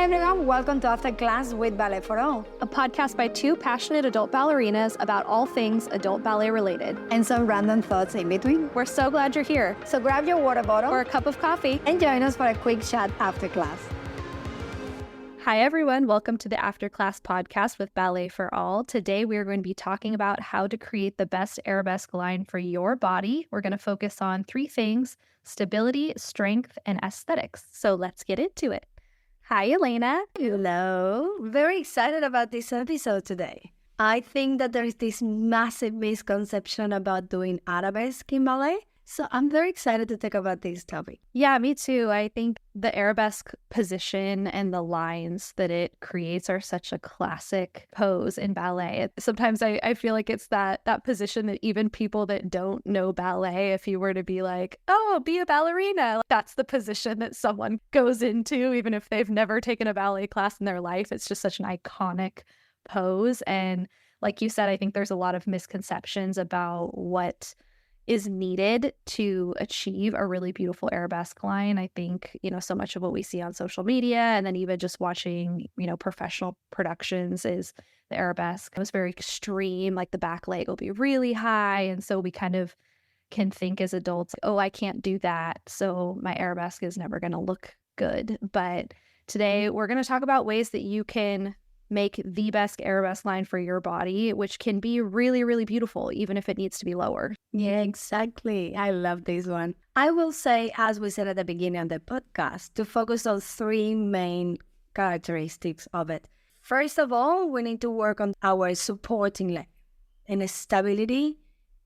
everyone, welcome to After Class with Ballet for All, a podcast by two passionate adult ballerinas about all things adult ballet related. and some random thoughts in between. We're so glad you're here. So grab your water bottle Or a cup of coffee. and join us for a quick chat after class. Hi everyone, welcome to the After Class podcast with Ballet for All. Today we are going to be talking about how to create the best arabesque line for your body. We're going to focus on three things: stability, strength, and aesthetics. So let's get into it. Hi Elena. Hello. Very excited about this episode today. I think that there is this massive misconception about doing arabesque in ballet. So I'm very excited to talk about this topic. Yeah, me too. I think the arabesque position and the lines that it creates are such a classic pose in ballet. Sometimes I feel like it's that position that even people that don't know ballet, if you were to be like, oh, be a ballerina, that's the position that someone goes into, even if they've never taken a ballet class in their life. It's just such an iconic pose. And like you said, I think there's a lot of misconceptions about what is needed to achieve a really beautiful arabesque line. I think, so much of what we see on social media and then even just watching, professional productions is the arabesque. It was very extreme, like the back leg will be really high. And so we kind of can think as adults, oh, I can't do that, so my arabesque is never going to look good. But today we're going to talk about ways that you can make the best arabesque line for your body, which can be really, really beautiful, even if it needs to be lower. Yeah, exactly. I love this one. I will say, as we said at the beginning of the podcast, to focus on three main characteristics of it. First of all, we need to work on our supporting leg and stability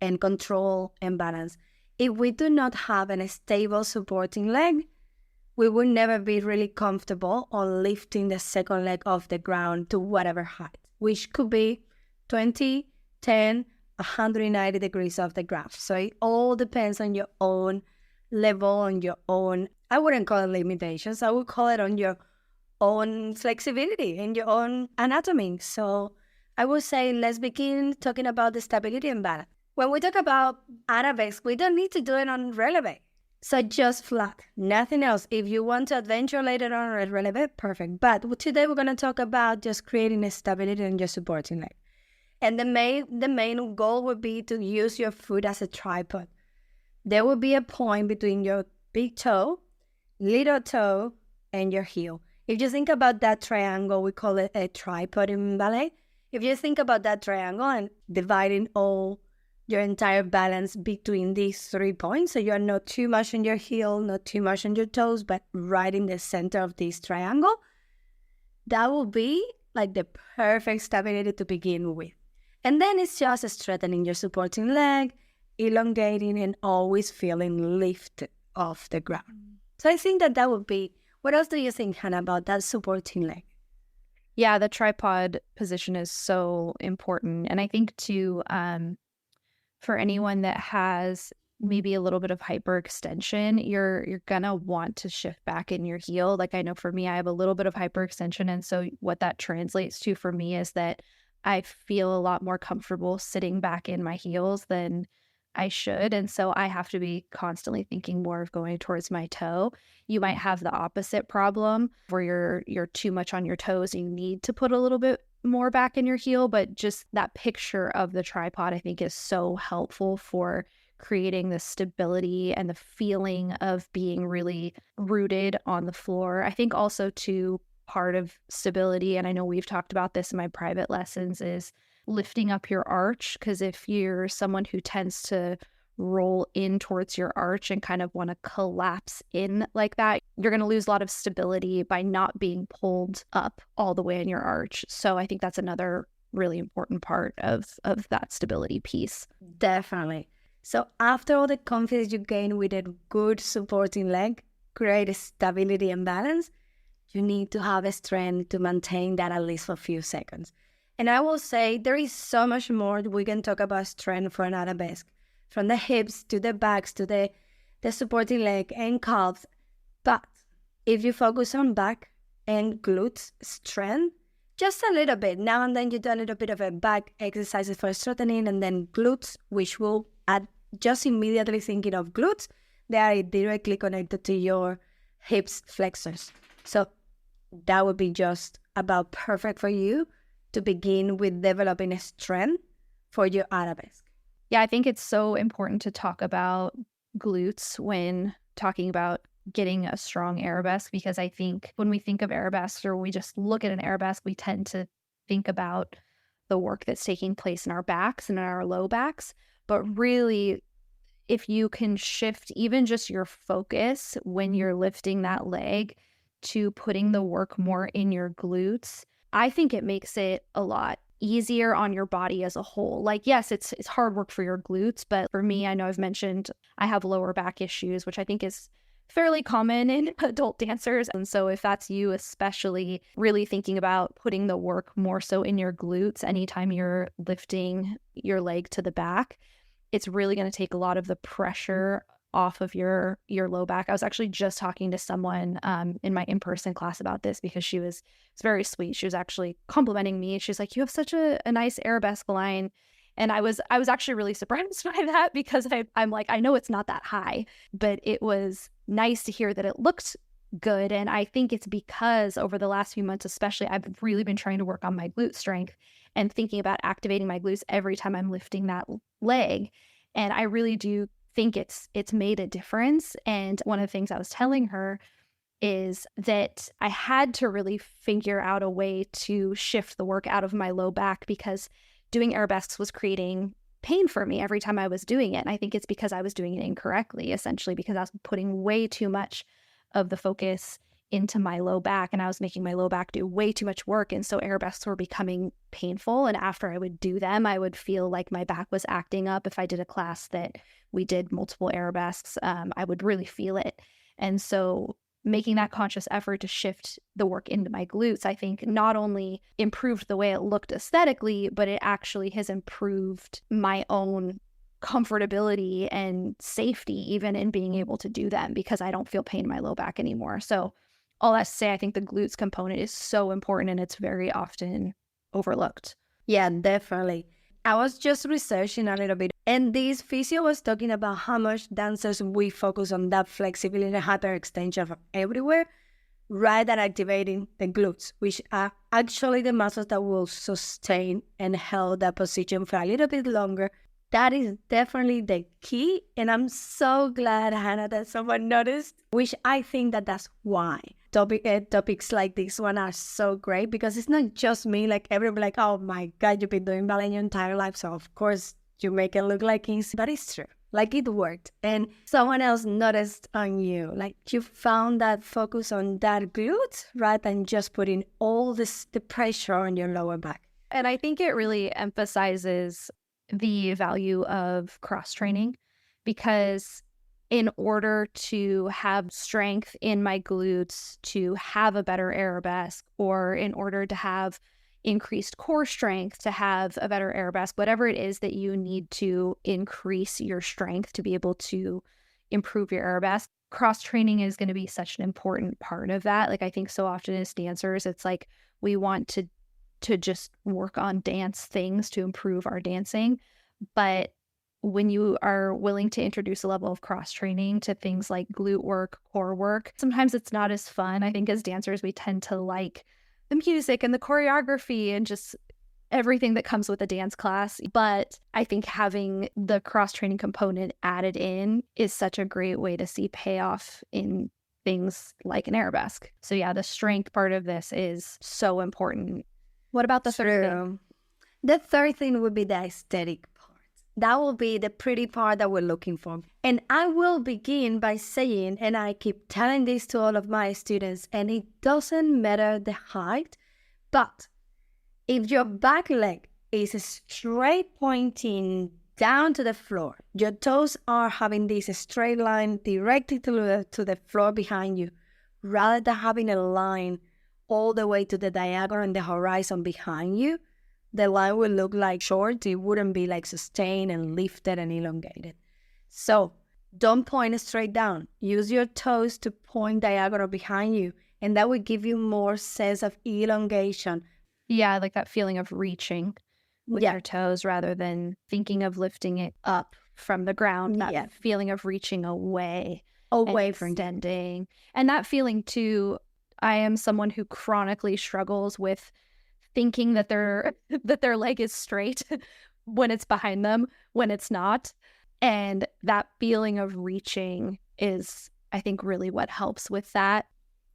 and control and balance. If we do not have a stable supporting leg, we will never be really comfortable on lifting the second leg off the ground to whatever height, which could be 20, 10, 190 degrees off the ground. So it all depends on your own level, on your own, I wouldn't call it limitations, I would call it on your own flexibility and your own anatomy. So I would say let's begin talking about the stability and balance. When we talk about arabesque, we don't need to do it on releve. So just flat, nothing else. If you want to adventure later on at releve, perfect. But today we're going to talk about just creating a stability in your supporting leg. And the main goal would be to use your foot as a tripod. There will be a point between your big toe, little toe, and your heel. If you think about that triangle, we call it a tripod in ballet. If you think about that triangle and dividing your entire balance between these 3 points, so you're not too much on your heel, not too much on your toes, but right in the center of this triangle, that will be like the perfect stability to begin with. And then it's just strengthening your supporting leg, elongating, and always feeling lifted off the ground. So I think that would be, what else do you think, Hannah, about that supporting leg? Yeah, the tripod position is so important. And I think too, for anyone that has maybe a little bit of hyperextension, you're gonna want to shift back in your heel. Like I know for me, I have a little bit of hyperextension. And so what that translates to for me is that I feel a lot more comfortable sitting back in my heels than I should. And so I have to be constantly thinking more of going towards my toe. You might have the opposite problem where you're too much on your toes and you need to put a little bit more back in your heel, but just that picture of the tripod I think is so helpful for creating the stability and the feeling of being really rooted on the floor. I think also too, part of stability, and I know we've talked about this in my private lessons, is lifting up your arch, because if you're someone who tends to roll in towards your arch and kind of want to collapse in like that, you're going to lose a lot of stability by not being pulled up all the way in your arch. So I think that's another really important part of that stability piece. Definitely. So after all the confidence you gain with a good supporting leg, great stability and balance, you need to have a strength to maintain that at least for a few seconds. And I will say there is so much more we can talk about strength for an arabesque, from the hips to the backs to the supporting leg and calves. But if you focus on back and glutes strength, just a little bit, now and then you do a little bit of a back exercises for strengthening, and then glutes, which will add, just immediately thinking of glutes, they are directly connected to your hips flexors. So that would be just about perfect for you to begin with developing a strength for your arabesque. Yeah, I think it's so important to talk about glutes when talking about getting a strong arabesque, because I think when we think of arabesque or we just look at an arabesque, we tend to think about the work that's taking place in our backs and in our low backs. But really, if you can shift even just your focus when you're lifting that leg to putting the work more in your glutes, I think it makes it a lot easier on your body as a whole. Like, yes, it's hard work for your glutes, but for me, I know I've mentioned I have lower back issues, which I think is fairly common in adult dancers. And so if that's you, especially really thinking about putting the work more so in your glutes anytime you're lifting your leg to the back, it's really going to take a lot of the pressure off of your low back. I was actually just talking to someone in my in-person class about this, because it's very sweet. She was actually complimenting me. She's like, "You have such a nice arabesque line." And I was actually really surprised by that, because I'm like, I know it's not that high, but it was nice to hear that it looked good. And I think it's because over the last few months, especially, I've really been trying to work on my glute strength and thinking about activating my glutes every time I'm lifting that leg. And I really do think it's made a difference. And one of the things I was telling her is that I had to really figure out a way to shift the work out of my low back, because doing arabesques was creating pain for me every time I was doing it. And I think it's because I was doing it incorrectly, essentially, because I was putting way too much of the focus into my low back, and I was making my low back do way too much work. And so arabesques were becoming painful. And after I would do them, I would feel like my back was acting up. If I did a class that we did multiple arabesques, I would really feel it. And so making that conscious effort to shift the work into my glutes, I think not only improved the way it looked aesthetically, but it actually has improved my own comfortability and safety, even in being able to do them, because I don't feel pain in my low back anymore. So all that to say, I think the glutes component is so important, and it's very often overlooked. Yeah, definitely. I was just researching a little bit, and this physio was talking about how much dancers we focus on that flexibility and hyperextension from everywhere, rather than activating the glutes, which are actually the muscles that will sustain and hold that position for a little bit longer. That is definitely the key, and I'm so glad, Hannah, that someone noticed, which I think that that's why topics like this one are so great, because it's not just me. Like, everybody like, oh my God, you've been doing ballet your entire life, so of course you make it look like easy, but it's true. Like, it worked, and someone else noticed on you. Like, you found that focus on that glute rather than just putting all the pressure on your lower back. And I think it really emphasizes the value of cross training, because in order to have strength in my glutes, to have a better arabesque, or in order to have increased core strength, to have a better arabesque, whatever it is that you need to increase your strength to be able to improve your arabesque, cross training is going to be such an important part of that. Like, I think so often as dancers, it's like we want to just work on dance things to improve our dancing. But when you are willing to introduce a level of cross training to things like glute work, core work, sometimes it's not as fun. I think as dancers, we tend to like the music and the choreography and just everything that comes with a dance class. But I think having the cross training component added in is such a great way to see payoff in things like an arabesque. So yeah, the strength part of this is so important. What about the third thing? The third thing would be the aesthetic part. That will be the pretty part that we're looking for. And I will begin by saying, and I keep telling this to all of my students, and it doesn't matter the height, but if your back leg is straight pointing down to the floor, your toes are having this straight line directly to the floor behind you, rather than having a line all the way to the diagonal and the horizon behind you, the line will look like short. It wouldn't be like sustained and lifted and elongated. So don't point straight down. Use your toes to point diagonal behind you, and that will give you more sense of elongation. Yeah, like that feeling of reaching with your toes rather than thinking of lifting it up from the ground. That feeling of reaching away from extending. And that feeling too, I am someone who chronically struggles with thinking that their leg is straight when it's behind them, when it's not. And that feeling of reaching is, I think, really what helps with that.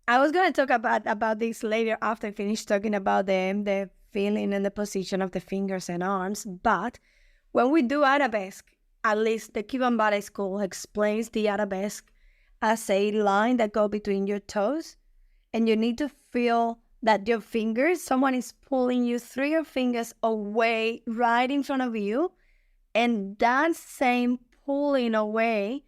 I was going to talk about this later after I finish talking about the feeling and the position of the fingers and arms. But when we do Arabesque, at least the Cuban Ballet School explains the Arabesque as a line that goes between your toes. And you need to feel that your fingers, someone is pulling you through your fingers away right in front of you. And that same pulling away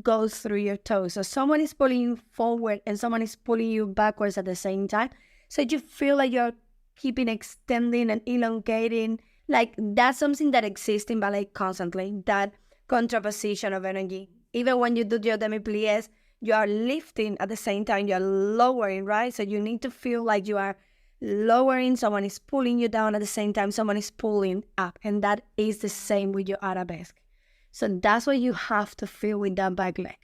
goes through your toes. So someone is pulling you forward and someone is pulling you backwards at the same time. So you feel like you're keeping extending and elongating. Like that's something that exists in ballet constantly, that contraposition of energy. Even when you do your demi-pliés, you are lifting at the same time, you're lowering, right? So you need to feel like you are lowering, someone is pulling you down at the same time, someone is pulling up. And that is the same with your Arabesque. So that's what you have to feel with that back leg.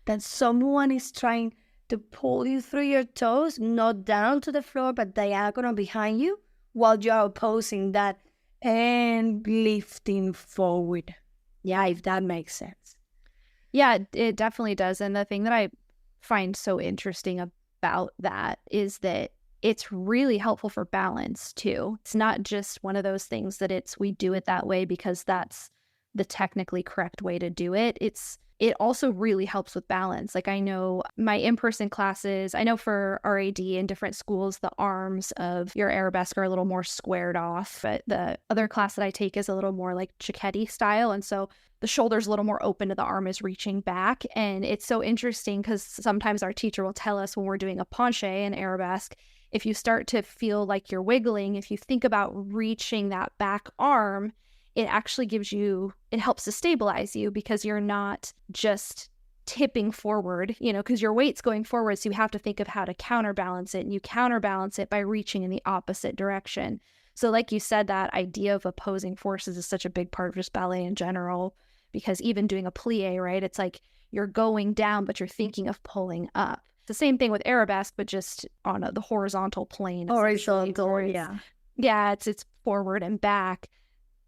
That someone is trying to pull you through your toes, not down to the floor, but diagonal behind you, while you're opposing that and lifting forward. Yeah, if that makes sense. Yeah, it definitely does. And the thing that I find so interesting about that is that it's really helpful for balance too. It's not just one of those things that we do it that way because that's the technically correct way to do it. It also really helps with balance. Like I know my in-person classes, I know for RAD in different schools, the arms of your Arabesque are a little more squared off, but the other class that I take is a little more like Cicchetti style. And so the shoulder's a little more open to the arm is reaching back. And it's so interesting because sometimes our teacher will tell us when we're doing a penché in Arabesque, if you start to feel like you're wiggling, if you think about reaching that back arm, it actually it helps to stabilize you because you're not just tipping forward, because your weight's going forward. So you have to think of how to counterbalance it, and you counterbalance it by reaching in the opposite direction. So like you said, that idea of opposing forces is such a big part of just ballet in general, because even doing a plie, right? It's like you're going down, but you're thinking of pulling up. The same thing with Arabesque, but just on the horizontal plane. Horizontal, yeah. Yeah, it's forward and back.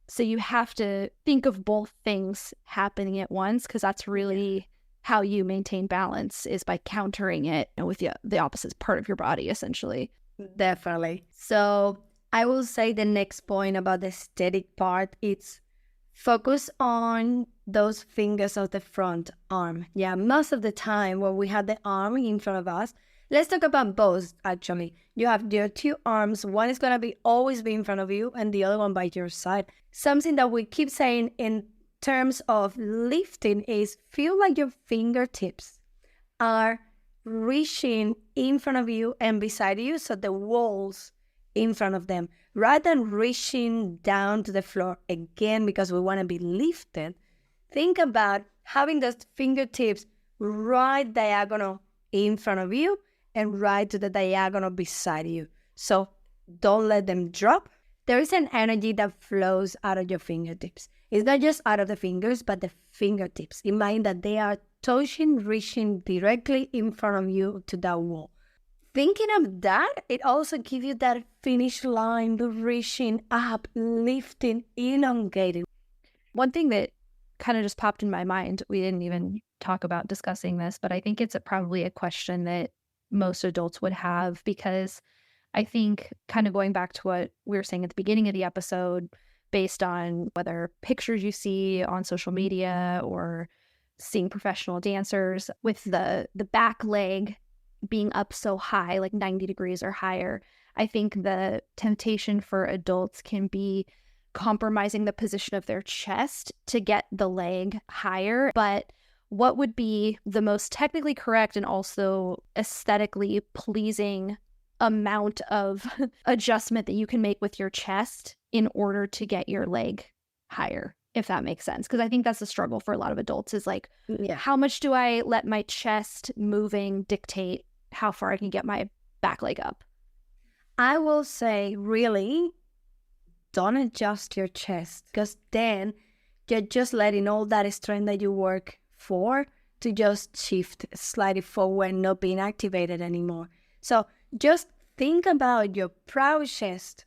So you have to think of both things happening at once, because that's really how you maintain balance, is by countering it with the opposite part of your body, essentially. Definitely. So I will say the next point about the aesthetic part, it's focus on those fingers of the front arm. Yeah, most of the time when we have the arm in front of us, let's talk about both, actually. You have your two arms. One is going to always be in front of you and the other one by your side. Something that we keep saying in terms of lifting is feel like your fingertips are reaching in front of you and beside you, so the walls in front of them, rather than reaching down to the floor again because we want to be lifted. Think about having those fingertips right diagonal in front of you and right to the diagonal beside you. So don't let them drop. There is an energy that flows out of your fingertips. It's not just out of the fingers, but the fingertips. Imagine that they are touching, reaching directly in front of you to that wall. Thinking of that, it also gives you that finish line, the reaching up, lifting, elongating. One thing that kind of just popped in my mind, we didn't even talk about discussing this, but I think it's probably a question that most adults would have, because I think, kind of going back to what we were saying at the beginning of the episode, based on whether pictures you see on social media or seeing professional dancers with the back leg being up so high, like 90 degrees or higher, I think the temptation for adults can be compromising the position of their chest to get the leg higher. But what would be the most technically correct and also aesthetically pleasing amount of adjustment that you can make with your chest in order to get your leg higher, if that makes sense? Because I think that's the struggle for a lot of adults, is like, how much do I let my chest moving dictate how far I can get my back leg up? I will say, really, don't adjust your chest, because then you're just letting all that strength that you work for to just shift slightly forward, not being activated anymore. So just think about your proud chest.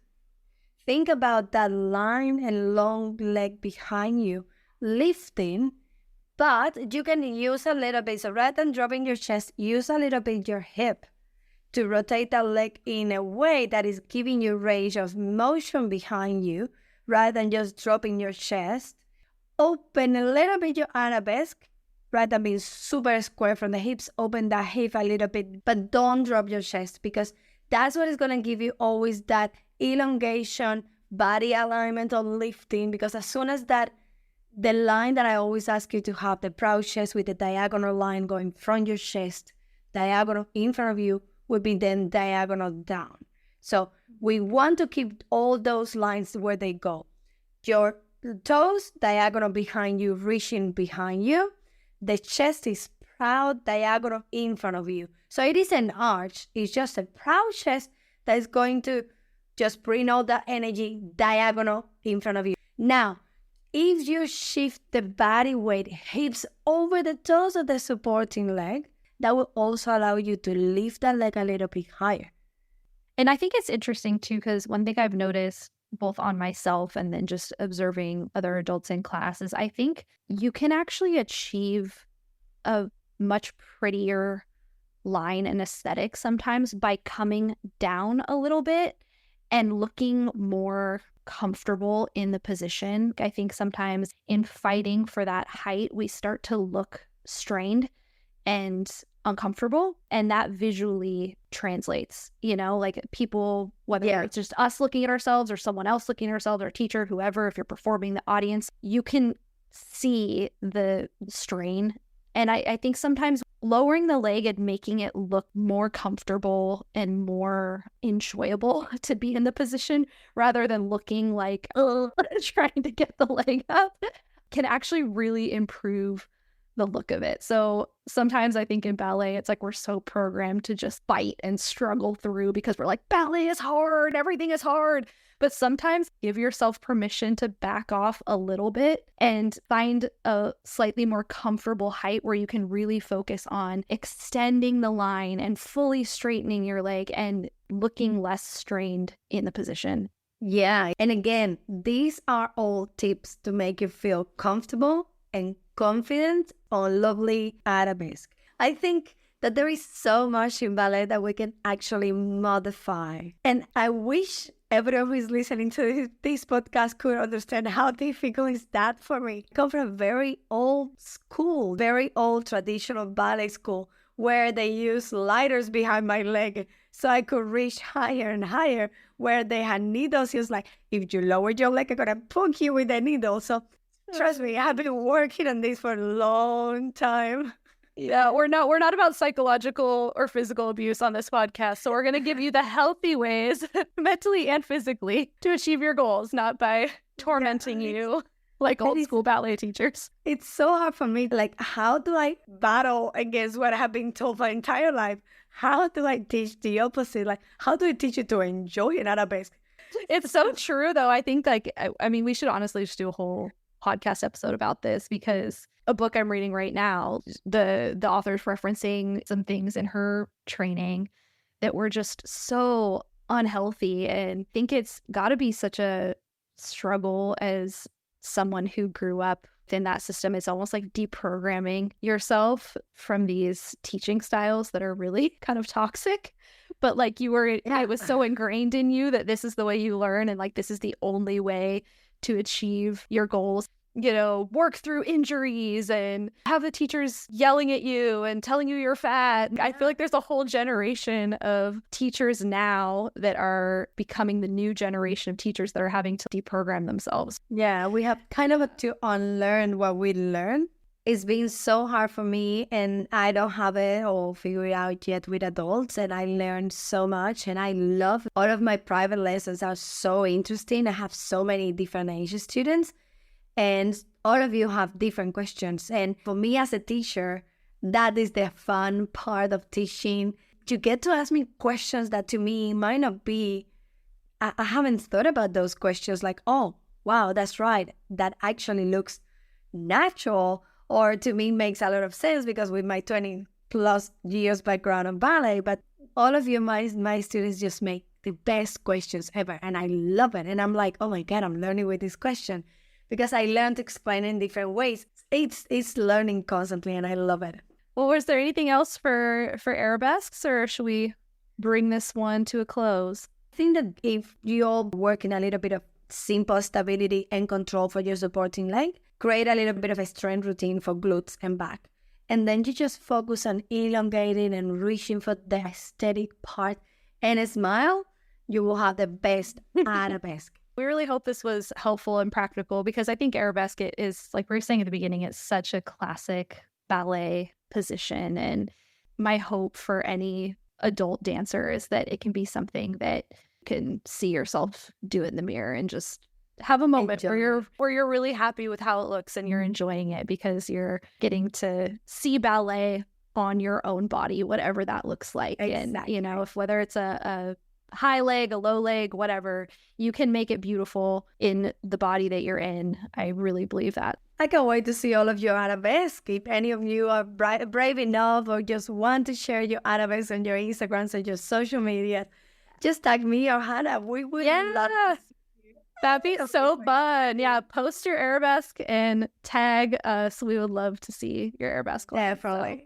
Think about that line and long leg behind you lifting, but you can use a little bit. So rather than dropping your chest, use a little bit your hip to rotate that leg in a way that is giving you range of motion behind you rather than just dropping your chest. Open a little bit your arabesque rather than being super square from the hips. Open that hip a little bit, but don't drop your chest, because that's what is going to give you always that elongation, body alignment on lifting. Because as soon as that, the line that I always ask you to have, the proud chest with the diagonal line going from your chest, diagonal in front of you, would be then diagonal down. So we want to keep all those lines where they go. Your toes diagonal behind you, reaching behind you. The chest is proud, diagonal in front of you. So it is an arch. It's just a proud chest that is going to just bring all that energy diagonal in front of you. Now, if you shift the body weight, hips over the toes of the supporting leg, that will also allow you to lift that leg a little bit higher. And I think it's interesting too, because one thing I've noticed both on myself and then just observing other adults in class is I think you can actually achieve a much prettier line and aesthetic sometimes by coming down a little bit and looking more comfortable in the position. I think sometimes in fighting for that height, we start to look strained and uncomfortable, and that visually translates, like people, whether it's just us looking at ourselves or someone else looking at ourselves, or a teacher, whoever, if you're performing the audience, you can see the strain. And I think sometimes lowering the leg and making it look more comfortable and more enjoyable to be in the position rather than looking like trying to get the leg up can actually really improve the look of it. So sometimes I think in ballet, it's like we're so programmed to just fight and struggle through because we're like, ballet is hard, everything is hard. But sometimes give yourself permission to back off a little bit and find a slightly more comfortable height where you can really focus on extending the line and fully straightening your leg and looking less strained in the position. Yeah. And again, these are all tips to make you feel comfortable and confident on lovely arabesque. I think that there is so much in ballet that we can actually modify. And I wish everyone who is listening to this podcast could understand how difficult is that for me. I come from a very old school, very old traditional ballet school where they use lighters behind my leg so I could reach higher and higher, where they had needles. He was like, if you lower your leg, I'm going to poke you with a needle. So trust me, I've been working on this for a long time. Yeah, we're not about psychological or physical abuse on this podcast. So we're going to give you the healthy ways, mentally and physically, to achieve your goals, not by tormenting you like old school ballet teachers. It's so hard for me. Like, how do I battle against what I have been told my entire life? How do I teach the opposite? Like, how do I teach you to enjoy an arabesque? It's so true, though. I think, I mean, we should honestly just do a whole podcast episode about this, because a book I'm reading right now, the author's referencing some things in her training that were just so unhealthy. And I think it's got to be such a struggle as someone who grew up in that system. It's almost like deprogramming yourself from these teaching styles that are really kind of toxic. But like it was so ingrained in you that this is the way you learn, and like this is the only way to achieve your goals. Work through injuries and have the teachers yelling at you and telling you you're fat. I feel like there's a whole generation of teachers now that are becoming the new generation of teachers that are having to deprogram themselves. Yeah, we have kind of to unlearn what we learned. It's been so hard for me, and I don't have it all figured out yet with adults, and I learned so much, and I love all of my private lessons are so interesting. I have so many different age students, and all of you have different questions. And for me as a teacher, that is the fun part of teaching. You get to ask me questions that to me might not be, I haven't thought about those questions like, oh, wow, that's right. That actually looks natural, or to me makes a lot of sense because with my 20 plus years background on ballet. But All of you, my students just make the best questions ever, and I love it. And I'm like, oh my God, I'm learning with this question because I learned to explain in different ways. It's learning constantly, and I love it. Well, was there anything else for arabesques, or should we bring this one to a close? I think that if you all work in a little bit of simple stability and control for your supporting leg, create a little bit of a strength routine for glutes and back. And then you just focus on elongating and reaching for the aesthetic part and smile, you will have the best arabesque. We really hope this was helpful and practical because I think arabesque is, like we were saying at the beginning, it's such a classic ballet position. And my hope for any adult dancer is that it can be something that you can see yourself do it in the mirror and just have a moment where you're really happy with how it looks and you're enjoying it because you're getting to see ballet on your own body, whatever that looks like. Exactly. And, if whether it's a high leg, a low leg, whatever, you can make it beautiful in the body that you're in. I really believe that. I can't wait to see all of your arabesque. If any of you are brave enough or just want to share your arabesque on your Instagrams and your social media, just tag me or Hannah. We would love to see. That'd be so fun. Yeah, post your arabesque and tag us. We would love to see your arabesque. Definitely.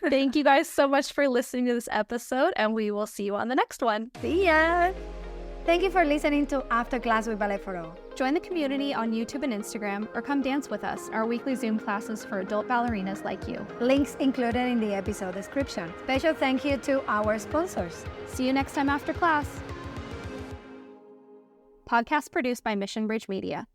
So, thank you guys so much for listening to this episode, and we will see you on the next one. See ya. Thank you for listening to After Class with Ballet for All. Join the community on YouTube and Instagram, or come dance with us, our weekly Zoom classes for adult ballerinas like you. Links included in the episode description. Special thank you to our sponsors. See you next time after class. Podcast produced by Mission Bridge Media.